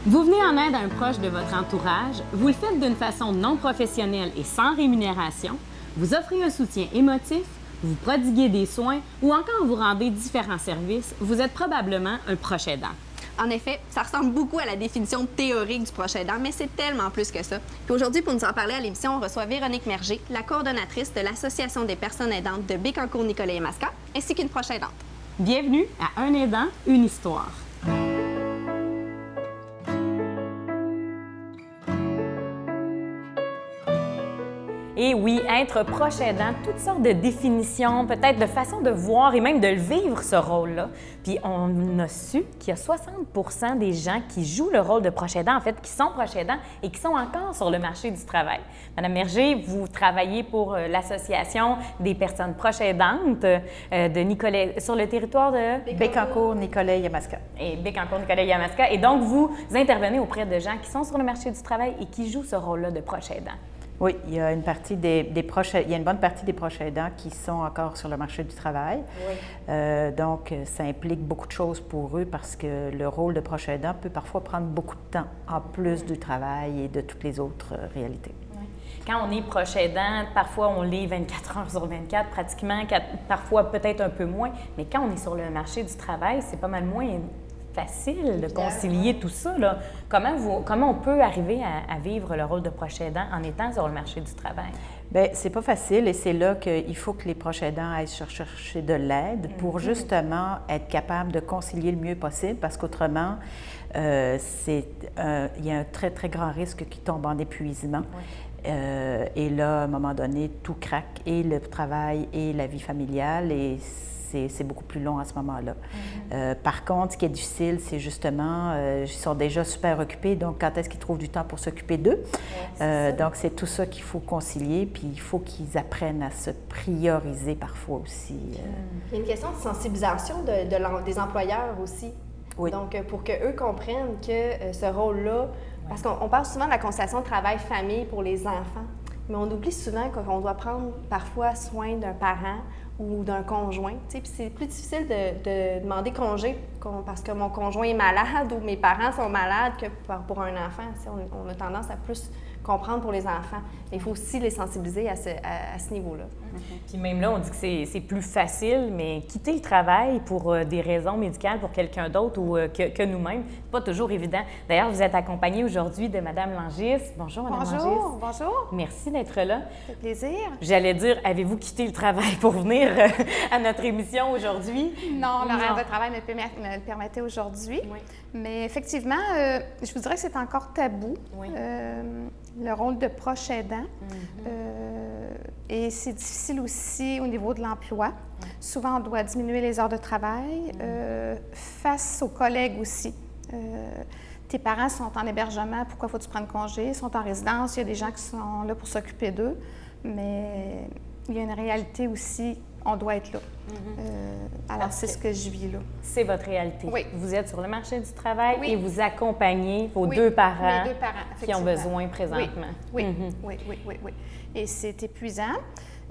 Vous venez en aide à un proche de votre entourage, vous le faites d'une façon non professionnelle et sans rémunération, vous offrez un soutien émotif, vous prodiguez des soins ou encore vous rendez différents services, vous êtes probablement un proche aidant. En effet, ça ressemble beaucoup à la définition théorique du proche aidant, mais c'est tellement plus que ça. Puis aujourd'hui, pour nous en parler à l'émission, on reçoit Véronique Merger, la coordonnatrice de l'Association des personnes aidantes de Bécancour-Nicolet-Yamaska, ainsi qu'une proche aidante. Bienvenue à Un aidant, une histoire. Et oui, être proche aidant, toutes sortes de définitions, peut-être de façons de voir et même de le vivre, ce rôle-là. Puis on a su qu'il y a 60 des gens qui jouent le rôle de proche aidant, en fait, qui sont proches aidants et qui sont encore sur le marché du travail. Madame Merger, vous travaillez pour l'Association des personnes proches aidantes de Nicolet, sur le territoire de Bécancour-Nicolet-Yamaska. Et Bécancour-Nicolet-Yamaska. Et donc, vous intervenez auprès de gens qui sont sur le marché du travail et qui jouent ce rôle-là de proche aidant. Oui, il y a une partie des proches, il y a une bonne partie des proches aidants qui sont encore sur le marché du travail. Oui. Donc, ça implique beaucoup de choses pour eux parce que le rôle de proche aidant peut parfois prendre beaucoup de temps, en plus du travail et de toutes les autres réalités. Oui. Quand on est proche aidant, parfois on l'est 24 heures sur 24, pratiquement, parfois peut-être un peu moins, mais quand on est sur le marché du travail, c'est pas mal moins facile de concilier tout ça, là. Comment on peut arriver à vivre le rôle de proche aidant en étant sur le marché du travail? Bien, c'est pas facile et c'est là qu'il faut que les proches aidants aillent chercher de l'aide pour justement être capable de concilier le mieux possible parce qu'autrement, il y a un très, très grand risque qu'ils tombent en épuisement. Oui. Et là, à un moment donné, tout craque, et le travail et la vie familiale, et c'est beaucoup plus long à ce moment-là. Par contre, ce qui est difficile, c'est justement, ils sont déjà super occupés, donc quand est-ce qu'ils trouvent du temps pour s'occuper d'eux? Donc, c'est tout ça qu'il faut concilier, puis il faut qu'ils apprennent à se prioriser parfois aussi. Il y a une question de sensibilisation des employeurs aussi. Oui. Donc, pour qu'eux comprennent que ce rôle-là, parce qu'on parle souvent de la conciliation travail-famille pour les enfants, mais on oublie souvent qu'on doit prendre parfois soin d'un parent ou d'un conjoint. Puis c'est plus difficile de demander congé parce que mon conjoint est malade ou mes parents sont malades que pour un enfant. On a tendance à plus comprendre pour les enfants. Mais il faut aussi les sensibiliser à ce niveau-là. Puis même là, on dit que c'est plus facile, mais quitter le travail pour des raisons médicales pour quelqu'un d'autre ou que nous-mêmes, c'est pas toujours évident. D'ailleurs, vous êtes accompagnée aujourd'hui de Mme Langis. Bonjour, Mme Langis. Bonjour. Merci d'être là. Ça fait plaisir. J'allais dire, avez-vous quitté le travail pour venir à notre émission aujourd'hui? Non, l'horaire de travail me le permettait aujourd'hui. Oui. Mais effectivement, je vous dirais que c'est encore tabou. Oui. Le rôle de proche aidant. Et c'est difficile aussi au niveau de l'emploi. Souvent, on doit diminuer les heures de travail. Face aux collègues aussi. Tes parents sont en hébergement, pourquoi faut-tu prendre congé? Ils sont en résidence, il y a des gens qui sont là pour s'occuper d'eux. Mais il y a une réalité aussi, on doit être là. Alors, c'est ce que je vis là. C'est votre réalité. Oui. Vous êtes sur le marché du travail et vous accompagnez vos deux parents qui ont besoin présentement. Oui. Oui. Et c'est épuisant.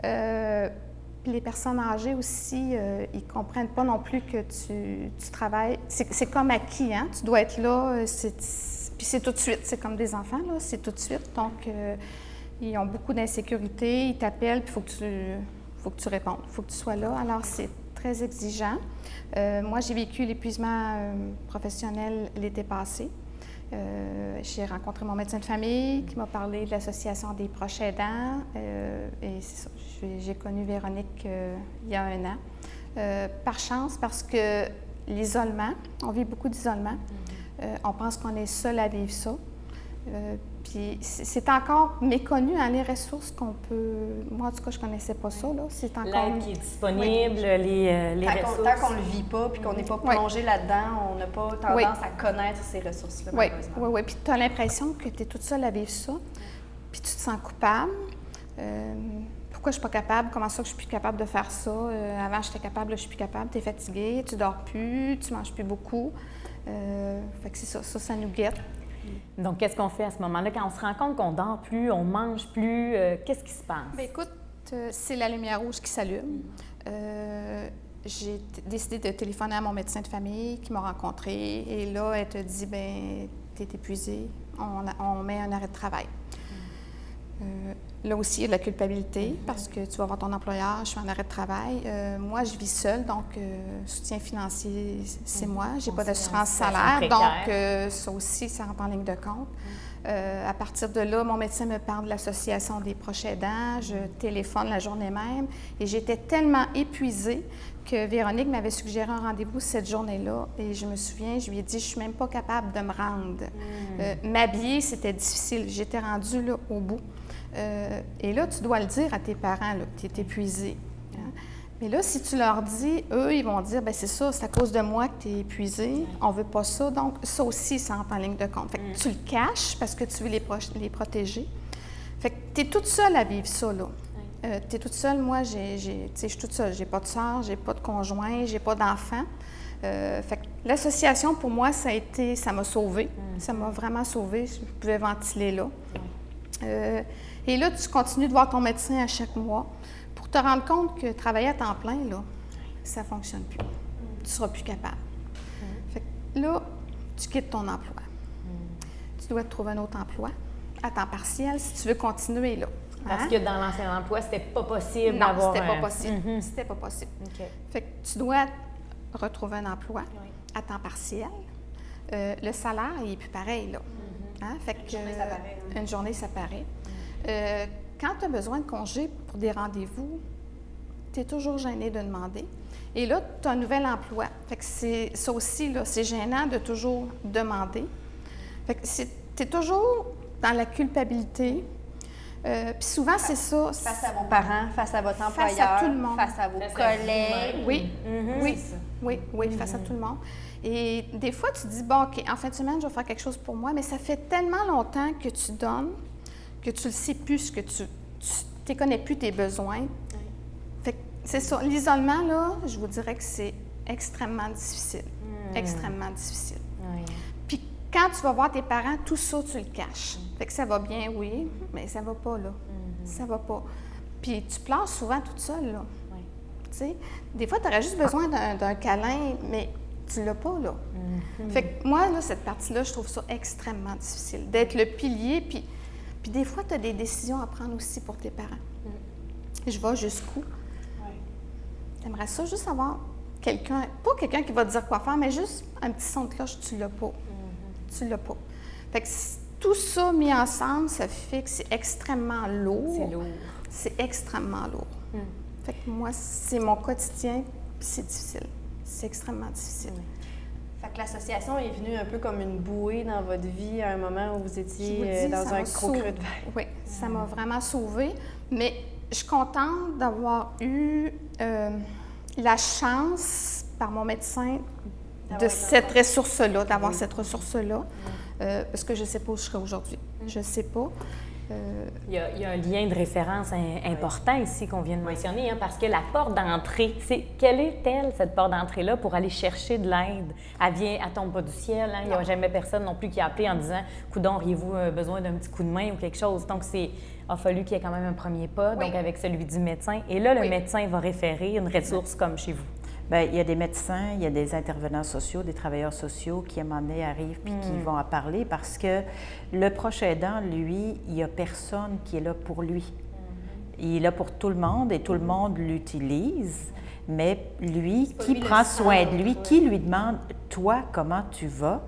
Puis les personnes âgées aussi, ils ne comprennent pas non plus que tu travailles. C'est comme acquis, hein? Tu dois être là, puis c'est tout de suite. C'est comme des enfants, là, c'est tout de suite. Donc, ils ont beaucoup d'insécurité, ils t'appellent, puis il faut que tu répondes, il faut que tu sois là. Alors, c'est très exigeant. Moi, j'ai vécu l'épuisement professionnel l'été passé. J'ai rencontré mon médecin de famille qui m'a parlé de l'Association des proches aidants. Et c'est ça, j'ai connu Véronique il y a 1 an. Par chance, parce que l'isolement, on vit beaucoup d'isolement. On pense qu'on est seul à vivre ça. Puis c'est encore méconnu, hein, les ressources qu'on peut... Moi, en tout cas, je ne connaissais pas ça, là. C'est encore... L'aide qui est disponible, les ressources. Tant qu'on ne le vit pas puis qu'on n'est pas plongé là-dedans, on n'a pas tendance à connaître ces ressources-là, malheureusement. Oui. Puis tu as l'impression que tu es toute seule à vivre ça, puis tu te sens coupable. Pourquoi je ne suis pas capable? Comment ça que je suis plus capable de faire ça? Avant, j'étais capable, là, je ne suis plus capable. Tu es fatiguée, tu ne dors plus, tu ne manges plus beaucoup. Fait que c'est ça nous guette. Donc, qu'est-ce qu'on fait à ce moment-là? Quand on se rend compte qu'on ne dort plus, on ne mange plus, qu'est-ce qui se passe? Bien, écoute, c'est la lumière rouge qui s'allume. décidé de téléphoner à mon médecin de famille qui m'a rencontrée. Et là, elle te dit, bien, tu es épuisée, on met un arrêt de travail. Là aussi, il y a de la culpabilité parce que tu vas voir ton employeur, je suis en arrêt de travail. Moi, je vis seule, donc soutien financier, c'est moi. Je n'ai pas d'assurance salaire, donc ça aussi, ça rentre en ligne de compte. À partir de là, mon médecin me parle de l'Association des proches aidants. Je téléphone la journée même et j'étais tellement épuisée que Véronique m'avait suggéré un rendez-vous cette journée-là. Et je me souviens, je lui ai dit, je ne suis même pas capable de me rendre. M'habiller, c'était difficile. J'étais rendue là, au bout. Et là, tu dois le dire à tes parents que tu es épuisée. Hein? Mais là, si tu leur dis, eux, ils vont dire, bien c'est ça, c'est à cause de moi que tu es épuisée, on ne veut pas ça. Donc, ça aussi, ça entre en ligne de compte. Fait que tu le caches parce que tu veux les protéger. Fait que tu es toute seule à vivre ça, là. Tu es toute seule. Moi, je suis toute seule. J'ai pas de soeur, j'ai pas de conjoint, j'ai pas d'enfant. Fait que l'association, pour moi, ça m'a sauvée. Ça m'a vraiment sauvée. Je pouvais ventiler là. Et là, tu continues de voir ton médecin à chaque mois pour te rendre compte que travailler à temps plein, là, ça ne fonctionne plus. Tu ne seras plus capable. Fait que là, tu quittes ton emploi. Tu dois te trouver un autre emploi à temps partiel si tu veux continuer là. Parce que dans l'ancien emploi, c'était pas possible Non, d'avoir... c'était pas possible. C'était pas possible. OK. Fait que tu dois retrouver un emploi à temps partiel. Le salaire, il n'est plus pareil, là. Hein? Fait que, Une journée, ça paraît. Une journée, ça paraît. Quand tu as besoin de congé pour des rendez-vous, tu es toujours gêné de demander. Et là, tu as un nouvel emploi. Fait que ça aussi, là, c'est gênant de toujours demander. Fait que tu es toujours dans la culpabilité. Puis souvent, c'est ça. Face à vos parents, face à votre employeur, face à tout le monde. face à vos collègues. Oui, face à tout le monde. Et des fois, tu te dis, bon, OK, en fin de semaine, je vais faire quelque chose pour moi, mais ça fait tellement longtemps que tu donnes que tu ne sais plus ce que tu ne connais plus tes besoins. Fait que c'est ça. L'isolement, là, je vous dirais que c'est extrêmement difficile. Extrêmement difficile. Puis quand tu vas voir tes parents, tout ça, tu le caches. Fait que ça va bien, oui, mais ça va pas, là. Ça va pas. Puis tu pleures souvent toute seule, là. Tu sais, des fois, tu aurais juste besoin d'un câlin, mais tu l'as pas, là. Fait que moi, là, cette partie-là, je trouve ça extrêmement difficile. D'être le pilier, puis des fois, tu as des décisions à prendre aussi pour tes parents. Je vais jusqu'où? Tu aimerais ça juste avoir quelqu'un, pas quelqu'un qui va te dire quoi faire, mais juste un petit son de cloche, tu l'as pas. Tu l'as pas. Fait que tout ça mis ensemble, ça fait que c'est extrêmement lourd. C'est lourd. C'est extrêmement lourd. Fait que moi, c'est mon quotidien, puis c'est difficile. C'est extrêmement difficile. Fait que l'association est venue un peu comme une bouée dans votre vie à un moment où vous étiez dans un gros creux de vague. Oui, ça m'a vraiment sauvée. Mais je suis contente d'avoir eu la chance par mon médecin de cette ressource-là, d'avoir cette ressource-là, parce que je ne sais pas où je serai aujourd'hui. Je ne sais pas. Il y a un lien de référence important ici qu'on vient de mentionner, hein, parce que la porte d'entrée, quelle est-elle, cette porte d'entrée-là, pour aller chercher de l'aide? Elle tombe pas du ciel, hein? Il n'y a jamais personne non plus qui a appelé en disant « Coudon, auriez-vous besoin d'un petit coup de main ou quelque chose? » Donc, il a fallu qu'il y ait quand même un premier pas, donc avec celui du médecin. Et là, le médecin va référer une ressource comme chez vous. Bien, il y a des médecins, il y a des intervenants sociaux, des travailleurs sociaux qui, à un moment donné, arrivent puis qui vont en parler parce que le proche aidant, lui, il n'y a personne qui est là pour lui. Il est là pour tout le monde et tout le monde l'utilise, mais lui, qui prend soin de lui, qui lui demande « Toi, comment tu vas? »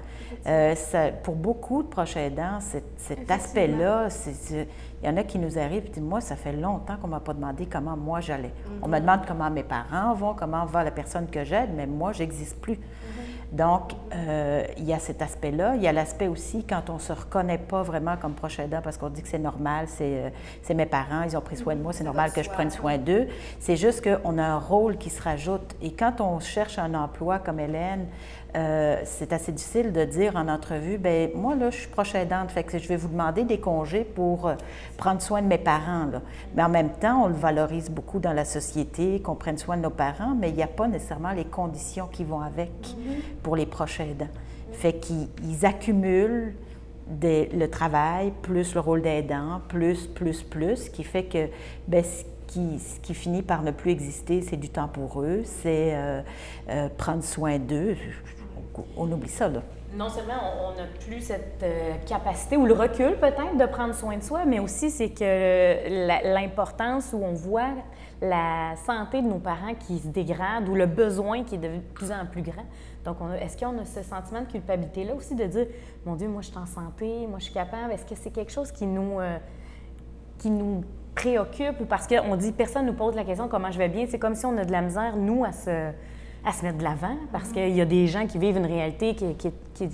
Pour beaucoup de proches aidants, cet aspect-là, il y en a qui nous arrivent et disent « Moi, ça fait longtemps qu'on ne m'a pas demandé comment moi j'allais. On me demande comment mes parents vont, comment va la personne que j'aide, mais moi, je n'existe plus. Donc, il y a cet aspect-là. Il y a l'aspect aussi quand on ne se reconnaît pas vraiment comme proche aidant parce qu'on dit que c'est normal, c'est mes parents, ils ont pris soin de moi, c'est normal que je prenne soin d'eux. C'est juste qu'on a un rôle qui se rajoute. Et quand on cherche un emploi comme Hélène, c'est assez difficile de dire en entrevue, bien, moi, là, je suis proche aidante, fait que je vais vous demander des congés pour prendre soin de mes parents, là. Mais en même temps, on le valorise beaucoup dans la société, qu'on prenne soin de nos parents, mais il n'y a pas nécessairement les conditions qui vont avec pour les proches aidants. Fait qu'ils accumulent le travail, plus le rôle d'aidant, plus, qui fait que, bien, ce qui finit par ne plus exister, c'est du temps pour eux, c'est prendre soin d'eux. On oublie ça, là. Non seulement on n'a plus cette capacité ou le recul peut-être de prendre soin de soi, mais aussi c'est que l'importance où on voit la santé de nos parents qui se dégrade ou le besoin qui est de plus en plus grand. Donc, est-ce qu'on a ce sentiment de culpabilité-là aussi de dire « Mon Dieu, moi je suis en santé, moi je suis capable ». Est-ce que c'est quelque chose qui nous préoccupe ou parce qu'on dit personne nous pose la question « Comment je vais bien ». C'est comme si on a de la misère, nous, à se mettre de l'avant parce qu'il y a des gens qui vivent une réalité qui est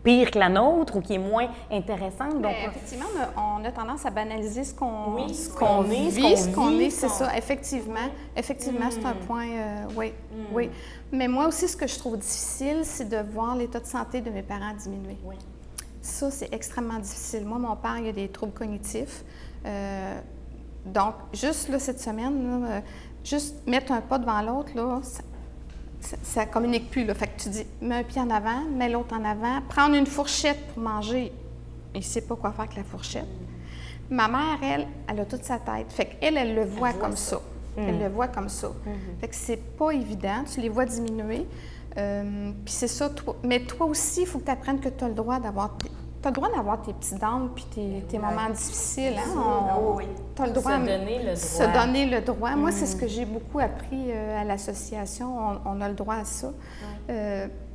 pire que la nôtre ou qui est moins intéressante. Donc, effectivement, on a tendance à banaliser ce qu'on est, c'est ça. Effectivement, c'est un point, oui. Mais moi aussi, ce que je trouve difficile, c'est de voir l'état de santé de mes parents diminuer. Oui. Ça, c'est extrêmement difficile. Moi, mon père, il a des troubles cognitifs. Donc, juste là, cette semaine, là, juste mettre un pas devant l'autre, là, ça ne communique plus. Là. Fait que tu dis, mets un pied en avant, mets l'autre en avant, prendre une fourchette pour manger. Il ne sait pas quoi faire avec la fourchette. Ma mère, elle a toute sa tête. Fait qu'elle, elle le voit comme ça. Elle le voit comme ça. Fait que c'est pas évident. Tu les vois diminuer. Puis c'est ça. Mais toi aussi, il faut que tu apprennes que tu as le droit d'avoir... Tu as le droit d'avoir tes petits downs puis tes moments difficiles. Hein? Tu as le droit se donner le droit. Moi, c'est ce que j'ai beaucoup appris à l'association. On a le droit à ça.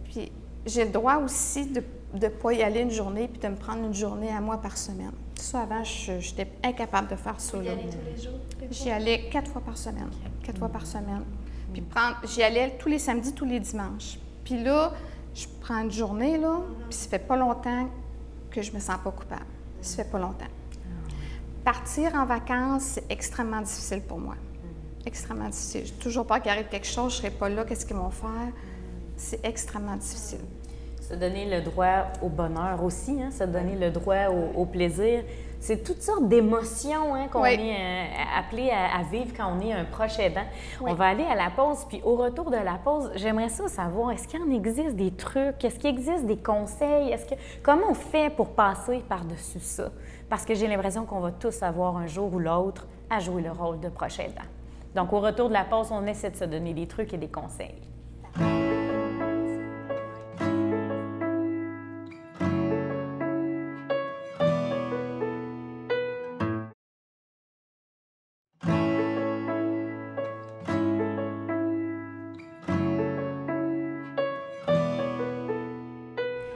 Puis j'ai le droit aussi de ne pas y aller une journée puis de me prendre une journée à moi par semaine. Ça, avant, j'étais incapable de faire ça. J'y allais tous les jours? J'y allais 4 fois par semaine. 4 fois par semaine. Puis j'y allais tous les samedis, tous les dimanches. Puis là, je prends une journée, là, puis ça fait pas longtemps que je me sens pas coupable. Ça fait pas longtemps. Partir en vacances, c'est extrêmement difficile pour moi. Extrêmement difficile. J'ai toujours peur qu'il arrive quelque chose, je serai pas là, qu'est-ce qu'ils vont faire? C'est extrêmement difficile. Se donner le droit au bonheur aussi, hein? Se donner le droit au plaisir. C'est toutes sortes d'émotions hein, qu'on est appelé à vivre quand on est un proche aidant. On va aller à la pause, puis au retour de la pause, j'aimerais ça savoir, est-ce qu'il en existe des trucs? Est-ce qu'il existe des conseils? Comment on fait pour passer par-dessus ça? Parce que j'ai l'impression qu'on va tous avoir un jour ou l'autre à jouer le rôle de proche aidant. Donc, au retour de la pause, on essaie de se donner des trucs et des conseils.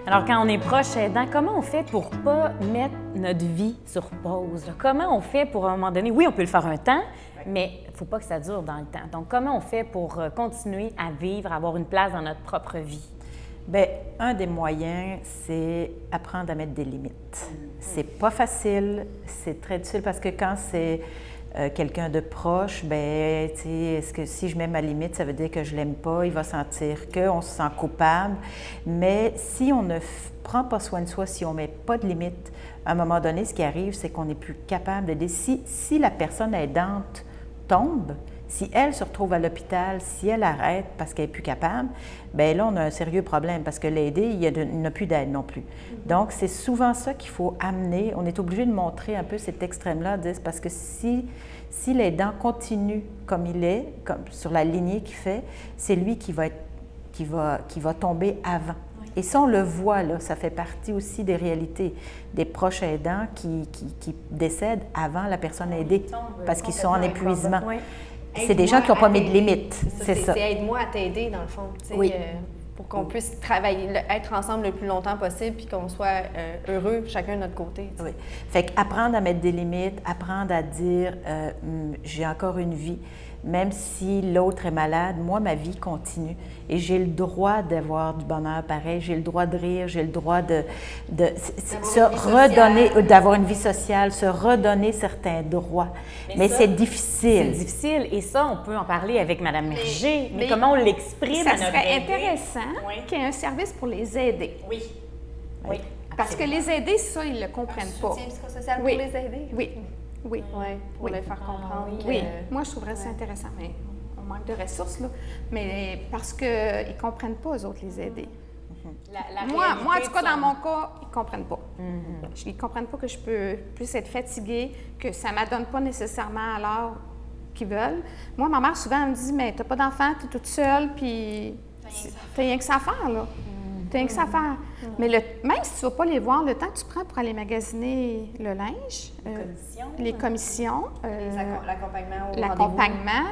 Alors, quand on est proche aidant, comment on fait pour ne pas mettre notre vie sur pause? Là? Comment on fait pour, à un moment donné, oui, on peut le faire un temps, mais il ne faut pas que ça dure dans le temps. Donc, comment on fait pour continuer à vivre, à avoir une place dans notre propre vie? Bien, un des moyens, c'est apprendre à mettre des limites. C'est pas facile, c'est très difficile parce que quand c'est quelqu'un de proche, bien, tu sais, est-ce que si je mets ma limite, ça veut dire que je l'aime pas, il va sentir qu'on se sent coupable. Mais si on ne prend pas soin de soi, si on met pas de limite, à un moment donné, ce qui arrive, c'est qu'on n'est plus capable de... Si la personne aidante tombe, si elle se retrouve à l'hôpital, si elle arrête parce qu'elle n'est plus capable, bien là, on a un sérieux problème parce que l'aider, il n'a plus d'aide non plus. Donc, c'est souvent ça qu'il faut amener. On est obligé de montrer un peu cet extrême-là, parce que si l'aidant continue comme il est, comme sur la lignée qu'il fait, c'est lui qui va tomber avant. Oui. Et ça, on le voit, là, ça fait partie aussi des réalités des proches aidants qui décèdent avant la personne aidée parce qu'ils sont en épuisement. Oui. C'est des gens qui n'ont pas mis de limite. C'est ça. C'est aide-moi à t'aider, dans le fond. Oui. Pour qu'on puisse travailler, être ensemble le plus longtemps possible puis qu'on soit heureux chacun de notre côté. Oui. Fait qu'apprendre à mettre des limites, apprendre à dire j'ai encore une vie, même si l'autre est malade, moi, ma vie continue et j'ai le droit d'avoir du bonheur pareil, j'ai le droit de rire, j'ai le droit de se redonner, d'avoir une vie sociale, se redonner certains droits. Mais ça, c'est difficile. C'est difficile et ça, on peut en parler avec Mme Merger, mais comment on l'exprime à notre aidé? Ça serait intéressant qu'il y ait un service pour les aider. Oui. Oui. Parce que les aider, ça, ils ne le comprennent pas. Un soutien psychosocial pour les aider? Oui. Oui. Pour les faire comprendre. Oui. Moi, je trouverais ça intéressant, mais on manque de ressources, là. Mais parce qu'ils ne comprennent pas, eux autres, les aider. Moi, en tout cas, dans mon cas, ils ne comprennent pas. Ils ne comprennent pas que je puisse être fatiguée, que ça ne m'adonne pas nécessairement à l'heure qu'ils veulent. Moi, ma mère, souvent, elle me dit, mais t'as pas d'enfant, t'es toute seule, puis t'as rien que ça à faire, là. T'as rien que ça à faire. Mais même si tu vas pas les voir, le temps que tu prends pour aller magasiner le linge, les commissions, l'accompagnement,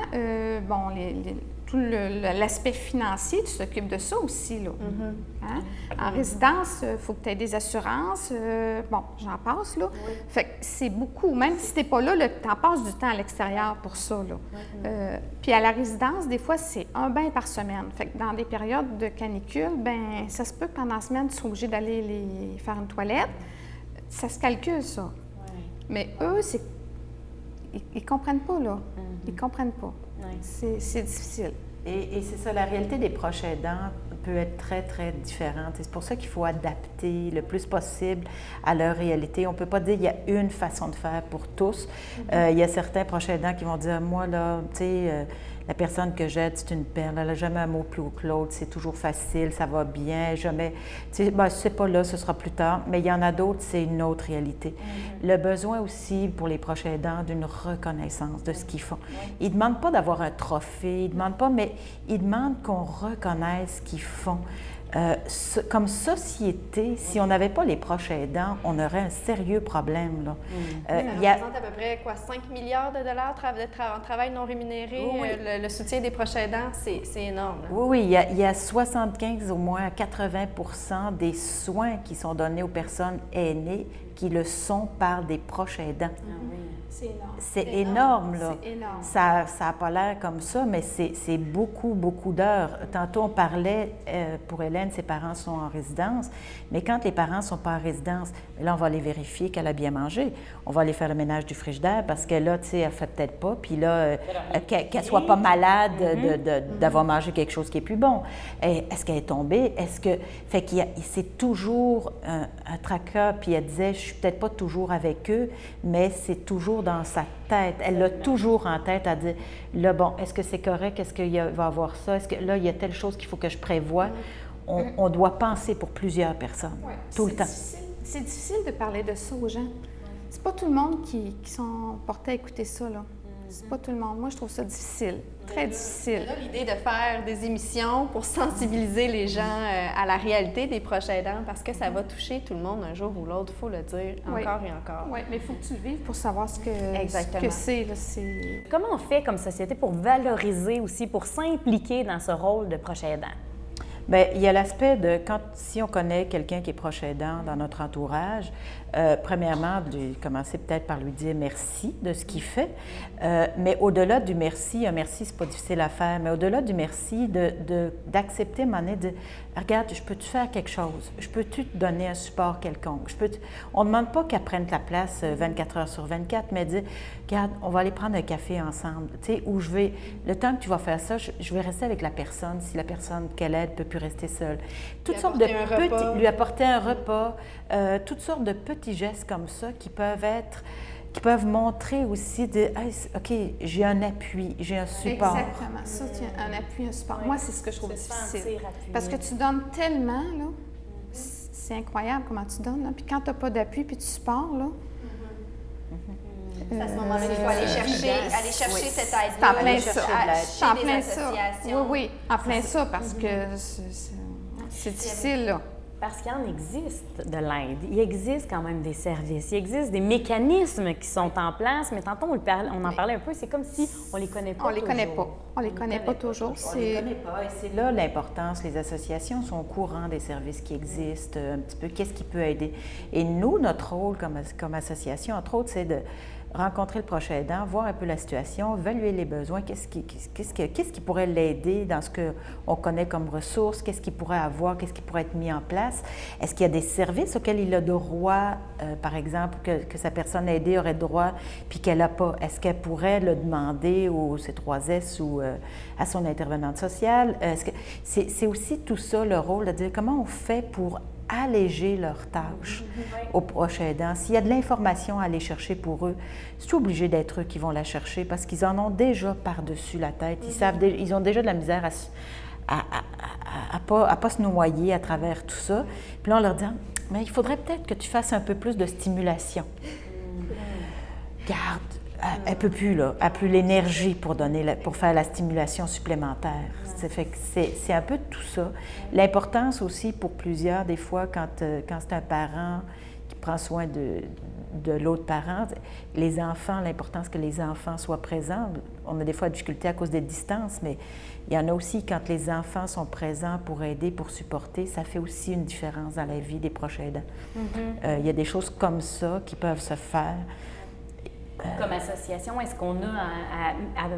tout l'aspect financier, tu t'occupes de ça aussi, là. Hein? En résidence, il faut que tu aies des assurances. J'en passe, là. Fait que c'est beaucoup. Même si tu n'es pas là, tu en passes du temps à l'extérieur pour ça, là. Puis à la résidence, des fois, c'est un bain par semaine. Fait que dans des périodes de canicule, ben ça se peut que pendant la semaine, tu sois obligé d'aller les faire une toilette. Ça se calcule, ça. Mais eux, ils comprennent pas, là. Ils comprennent pas. C'est difficile. Et c'est ça, la réalité des proches aidants peut être très, très différente. Et c'est pour ça qu'il faut adapter le plus possible à leur réalité. On ne peut pas dire qu'il y a une façon de faire pour tous. Il y a certains proches aidants qui vont dire, moi, là, tu sais, la personne que j'aide, c'est une perle. Elle n'a jamais un mot plus haut que l'autre. C'est toujours facile, ça va bien. Jamais, tu sais, c'est pas là, ce sera plus tard. Mais il y en a d'autres, c'est une autre réalité. Le besoin aussi pour les proches aidants d'une reconnaissance de ce qu'ils font. Ils ne demandent pas d'avoir un trophée, ils ne demandent pas, mais ils demandent qu'on reconnaisse ce qu'ils font. Comme société, si on n'avait pas les proches aidants, on aurait un sérieux problème, là. Ça représente à peu près, 5 milliards de dollars de travail non rémunéré. Le soutien des proches aidants, c'est énorme, là. Oui, il y a 75, au moins 80 des soins qui sont donnés aux personnes aînées qui le sont par des proches aidants. C'est énorme. C'est énorme, là. C'est énorme. Ça n'a pas l'air comme ça, mais c'est beaucoup, beaucoup d'heures. Tantôt, on parlait, pour Hélène, ses parents sont en résidence, mais quand les parents ne sont pas en résidence, là, on va aller vérifier qu'elle a bien mangé. On va aller faire le ménage du frigidaire parce que là, tu sais, elle ne fait peut-être pas, puis là, qu'elle ne soit pas malade d'avoir mangé quelque chose qui est plus bon. Est-ce qu'elle est tombée? Fait que c'est toujours un tracas, puis elle disait, je ne suis peut-être pas toujours avec eux, mais c'est toujours dans sa tête. Elle l'a toujours en tête à dire, là, bon, est-ce que c'est correct? Est-ce qu'il va y avoir ça? Est-ce que là, il y a telle chose qu'il faut que je prévoie? On doit penser pour plusieurs personnes, tout le temps. C'est difficile de parler de ça aux gens. C'est pas tout le monde qui sont portés à écouter ça, là. C'est pas tout le monde. Moi, je trouve ça difficile, très difficile. Là, l'idée de faire des émissions pour sensibiliser les gens à la réalité des proches aidants, parce que ça va toucher tout le monde un jour ou l'autre, il faut le dire encore et encore. Oui, mais il faut que tu le vives pour savoir ce que c'est. Là, Comment on fait comme société pour valoriser aussi, pour s'impliquer dans ce rôle de proche aidant? Bien, il y a l'aspect de si on connaît quelqu'un qui est proche aidant dans notre entourage, premièrement, de commencer peut-être par lui dire merci de ce qu'il fait, mais au-delà du merci, un merci, c'est pas difficile à faire, mais au-delà du merci, d'accepter à un moment donné, de regarde, je peux-tu faire quelque chose? Je peux-tu te donner un support quelconque? On ne demande pas qu'elle prenne ta place 24 heures sur 24, mais dire, regarde, on va aller prendre un café ensemble, tu sais, où le temps que tu vas faire ça, je vais rester avec la personne, si la personne qu'elle aide ne peut plus rester seule. Toutes sortes de petits, lui apporter un repas, toutes sortes de petits gestes comme ça qui peuvent montrer aussi OK, j'ai un appui, j'ai un support. Exactement. Ça, tu as un appui, un support. Moi, c'est ce que je trouve difficile. Parce que tu donnes tellement, là. C'est incroyable comment tu donnes, là. Puis quand tu n'as pas d'appui, puis tu supports, là. À ce moment-là, il faut aller chercher cette aide. C'est en plein ça. C'est en plein ça. Oui, en plein ça, parce que c'est difficile, là. Parce qu'il en existe de l'aide. Il existe quand même des services. Il existe des mécanismes qui sont en place, mais tantôt, on en parlait un peu, c'est comme si on les connaît pas. On les connaît pas. On les connaît pas toujours. On les connaît pas. Et c'est là l'importance. Les associations sont au courant des services qui existent, un petit peu, qu'est-ce qui peut aider. Et nous, notre rôle comme association, entre autres, c'est de rencontrer le proche aidant, voir un peu la situation, évaluer les besoins, qu'est-ce qui pourrait l'aider dans ce qu'on connaît comme ressources, qu'est-ce qu'il pourrait avoir, qu'est-ce qui pourrait être mis en place. Est-ce qu'il y a des services auxquels il a droit, par exemple, que sa personne aidée aurait droit, puis qu'elle n'a pas? Est-ce qu'elle pourrait le demander au C3S ou à son intervenante sociale? C'est aussi tout ça, le rôle de dire comment on fait pour alléger leurs tâches aux proches aidants. S'il y a de l'information à aller chercher pour eux, c'est obligé d'être eux qui vont la chercher parce qu'ils en ont déjà par-dessus la tête. Ils ont déjà de la misère à pas se noyer à travers tout ça. Puis là, on leur dit, mais il faudrait peut-être que tu fasses un peu plus de stimulation. Garde, Elle peut plus, là. Elle n'a plus l'énergie pour faire la stimulation supplémentaire. Ça fait que c'est un peu tout ça. L'importance aussi pour plusieurs, des fois, quand c'est un parent qui prend soin de l'autre parent, les enfants, l'importance que les enfants soient présents. On a des fois la difficulté à cause des distances, mais il y en a aussi quand les enfants sont présents pour aider, pour supporter, ça fait aussi une différence dans la vie des proches aidants. Il y a des choses comme ça qui peuvent se faire. Comme association, est-ce qu'on a à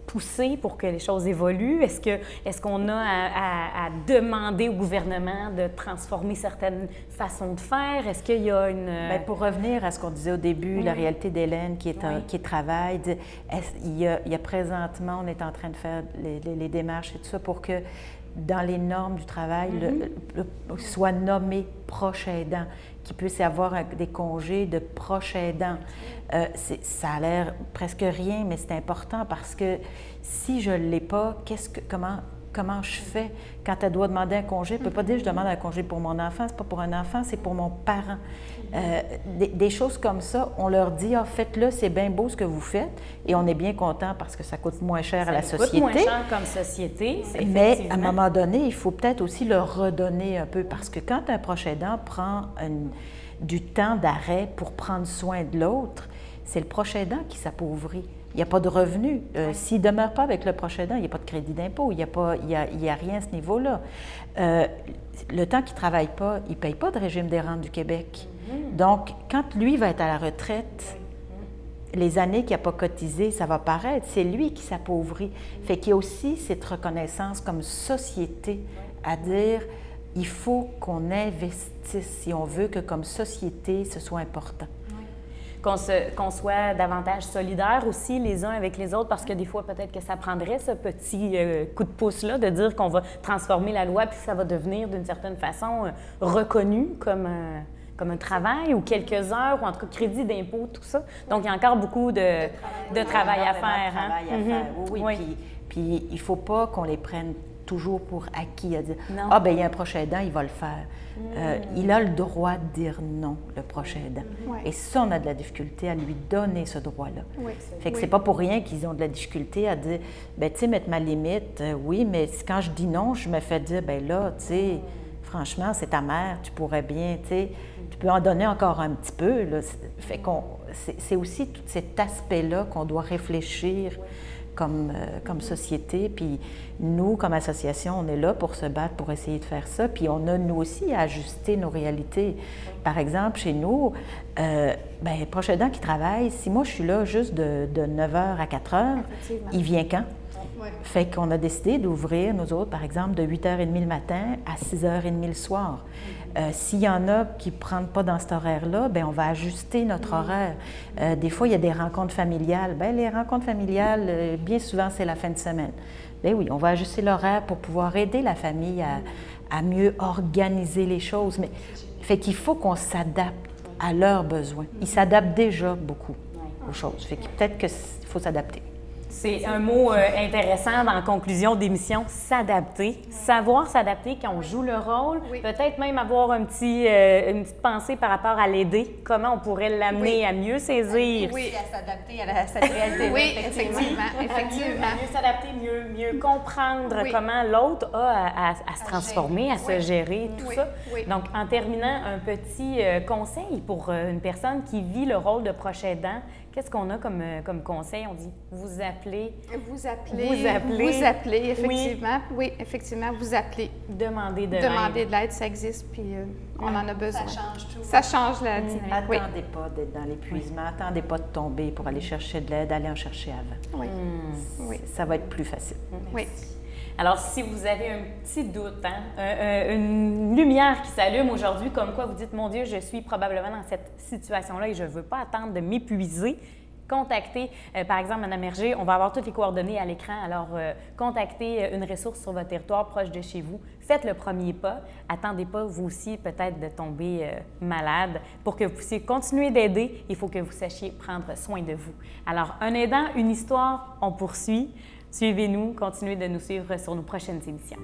pousser pour que les choses évoluent? Est-ce qu'on a à demander au gouvernement de transformer certaines façons de faire? Est-ce qu'il y a une... Bien, pour revenir à ce qu'on disait au début, la réalité d'Hélène qui travaille, il y a présentement, on est en train de faire les démarches et tout ça pour que dans les normes du travail, soit nommé proche aidant, qu'il puisse y avoir des congés de proche aidant. Ça a l'air presque rien, mais c'est important parce que si je ne l'ai pas, comment je fais? Quand elle doit demander un congé, elle ne peut pas dire « je demande un congé pour mon enfant », c'est pas pour un enfant, c'est pour mon parent. Des choses comme ça, on leur dit « ah, faites-le, c'est bien beau ce que vous faites » et on est bien content parce que ça coûte moins cher à la société. Ça coûte moins cher comme société, mais à un moment donné, il faut peut-être aussi leur redonner un peu parce que quand un proche aidant prend du temps d'arrêt pour prendre soin de l'autre, c'est le proche aidant qui s'appauvrit. Il n'y a pas de revenus. S'il ne demeure pas avec le proche aidant, il n'y a pas de crédit d'impôt, il n'y a rien à ce niveau-là. Le temps qu'il ne travaille pas, il ne paye pas de régime des rentes du Québec. Donc, quand lui va être à la retraite, les années qu'il n'a pas cotisé, ça va paraître. C'est lui qui s'appauvrit. Fait qu'il y a aussi cette reconnaissance comme société à dire il faut qu'on investisse si on veut que comme société, ce soit important. Qu'on soit davantage solidaires aussi les uns avec les autres, parce que des fois, peut-être que ça prendrait ce petit coup de pouce-là de dire qu'on va transformer la loi puis ça va devenir d'une certaine façon reconnu comme un travail ou quelques heures, ou en tout cas crédit d'impôt, tout ça. Donc, il y a encore beaucoup de travail à faire. Oui. Puis il ne faut pas qu'on les prenne toujours pour acquis, à dire « ah, bien, il y a un proche aidant, il va le faire ». Il a le droit de dire non, le proche aidant. Et ça, on a de la difficulté à lui donner ce droit-là. Fait que c'est pas pour rien qu'ils ont de la difficulté à dire « bien, tu sais, mettre ma limite, oui, mais quand je dis non, je me fais dire « bien là, tu sais, franchement, c'est ta mère, tu pourrais bien, tu sais, tu peux en donner encore un petit peu. » Fait qu'on, c'est aussi tout cet aspect-là qu'on doit réfléchir comme société. Puis nous, comme association, on est là pour se battre, pour essayer de faire ça. Puis on a, nous aussi, à ajuster nos réalités. Par exemple, chez nous, bien, proche aidant qui travaille, si moi, je suis là juste de 9h à 4h, il vient quand? Fait qu'on a décidé d'ouvrir, nous autres, par exemple, de 8h30 le matin à 6h30 le soir. S'il y en a qui ne prennent pas dans cet horaire-là, bien, on va ajuster notre horaire. Des fois, il y a des rencontres familiales. Bien, les rencontres familiales, bien souvent, c'est la fin de semaine. Bien oui, on va ajuster l'horaire pour pouvoir aider la famille à mieux organiser les choses. Mais fait qu'il faut qu'on s'adapte à leurs besoins. Ils s'adaptent déjà beaucoup aux choses. Fait que peut-être qu'il faut s'adapter. C'est un mot intéressant dans la conclusion d'émission, s'adapter. Savoir s'adapter quand on joue le rôle, peut-être même avoir une petite pensée par rapport à l'aider, comment on pourrait l'amener à mieux saisir. Oui, à s'adapter à cette réalité. Oui, effectivement. Mieux s'adapter, mieux comprendre comment l'autre a à se transformer, à se gérer, tout ça. Donc, en terminant, un petit conseil pour une personne qui vit le rôle de proche aidant. Qu'est-ce qu'on a comme conseil? On dit vous appelez. Vous appelez, effectivement. Oui, effectivement, vous appelez. Demandez de l'aide. Demandez de l'aide, ça existe, puis on en a besoin. Ça change tout. Ça change la dynamique. Attendez pas d'être dans l'épuisement, attendez pas de tomber pour aller chercher de l'aide, allez en chercher avant. Oui. Ça va être plus facile. Oui. Alors, si vous avez un petit doute, une lumière qui s'allume aujourd'hui, comme quoi vous dites, mon Dieu, je suis probablement dans cette situation-là et je ne veux pas attendre de m'épuiser, contactez, par exemple, Mme Hergé, on va avoir toutes les coordonnées à l'écran, alors contactez une ressource sur votre territoire proche de chez vous, faites le premier pas, attendez pas vous aussi peut-être de tomber malade. Pour que vous puissiez continuer d'aider, il faut que vous sachiez prendre soin de vous. Alors, un aidant, une histoire, on poursuit. Suivez-nous, continuez de nous suivre sur nos prochaines émissions.